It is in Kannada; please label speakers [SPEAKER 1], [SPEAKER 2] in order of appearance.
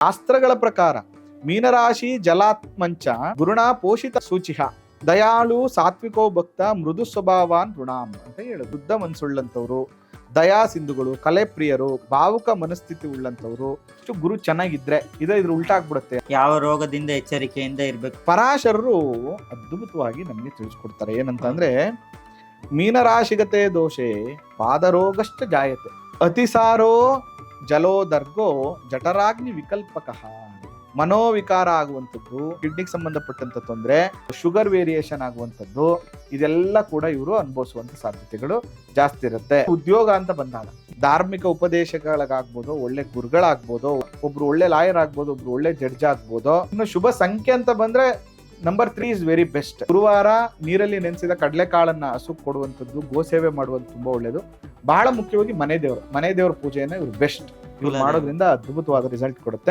[SPEAKER 1] ಶಾಸ್ತ್ರಗಳ ಪ್ರಕಾರ ಮೀನರಾಶಿ ಜಲಾತ್ಮಂಚ ಗುರುಣ ಪೋಷಿತ ಸೂಚಿಹ ದಯಾಳು ಸಾತ್ವಿಕೋ ಭಕ್ತ ಮೃದು ಸ್ವಭಾವಾನ್ ಋಣಾಮ್ ಅಂತ ಹೇಳೋದು. ಶುದ್ಧ ಮನಸ್ಸುಳ್ಳಂಥವ್ರು, ದಯಾ ಸಿಂಧುಗಳು, ಕಲೆಪ್ರಿಯರು, ಭಾವುಕ ಮನಸ್ಥಿತಿ ಉಳ್ಳಂಥವ್ರು, ಇಷ್ಟು ಗುರು ಚೆನ್ನಾಗಿದ್ರೆ ಇದ್ರ ಉಲ್ಟಾಗ್ಬಿಡುತ್ತೆ.
[SPEAKER 2] ಯಾವ ರೋಗದಿಂದ ಎಚ್ಚರಿಕೆಯಿಂದ ಇರ್ಬೇಕು.
[SPEAKER 1] ಪರಾಶರರು ಅದ್ಭುತವಾಗಿ ನಮ್ಗೆ ತಿಳಿಸ್ಕೊಡ್ತಾರೆ. ಏನಂತಂದ್ರೆ ಮೀನರಾಶಿಗತೆ ದೋಷೆ ಪಾದರೋಗಶ್ಚ ಜಾಯತೆ ಅತಿಸಾರೋ ಜಲೋದರ್ಗೋ ಜಠರಾಗ್ನಿ ವಿಕಲ್ಪಕಃ. ಮನೋವಿಕಾರ ಆಗುವಂಥದ್ದು, ಕಿಡ್ನಿಗೆ ಸಂಬಂಧಪಟ್ಟಂತ ತೊಂದರೆ, ಶುಗರ್ ವೇರಿಯೇಷನ್ ಆಗುವಂಥದ್ದು, ಇದೆಲ್ಲ ಕೂಡ ಇವರು ಅನುಭವಿಸುವಂತ ಸಾಧ್ಯತೆಗಳು ಜಾಸ್ತಿ ಇರುತ್ತೆ. ಉದ್ಯೋಗ ಅಂತ ಬಂದಾಗ ಧಾರ್ಮಿಕ ಉಪದೇಶಗಳಾಗ್ಬೋದು, ಒಳ್ಳೆ ಗುರುಗಳಾಗ್ಬೋದು, ಒಬ್ರು ಒಳ್ಳೆ ಲಾಯರ್ ಆಗ್ಬೋದು, ಒಬ್ರು ಒಳ್ಳೆ ಜಡ್ಜ್ ಆಗ್ಬೋದು. ಇನ್ನು ಶುಭ ಸಂಖ್ಯೆ ಅಂತ ಬಂದ್ರೆ ನಂಬರ್ 3 ಇಸ್ ವೆರಿ ಬೆಸ್ಟ್. ಗುರುವಾರ ನೀರಲ್ಲಿ ನೆನೆಸಿದ ಕಡಲೆಕಾಳನ್ನ ಹಸುಕ್ ಕೊಡುವಂಥದ್ದು, ಗೋಸೇವೆ ಮಾಡುವಂತ ತುಂಬಾ ಒಳ್ಳೇದು. ಬಹಳ ಮುಖ್ಯವಾಗಿ ಮನೆ ದೇವರು ಪೂಜೆಯನ್ನ ಇವ್ರು ಬೆಸ್ಟ್. ಇವ್ರು ಮಾಡೋದ್ರಿಂದ ಅದ್ಭುತವಾದ ರಿಸಲ್ಟ್ ಕೊಡುತ್ತೆ.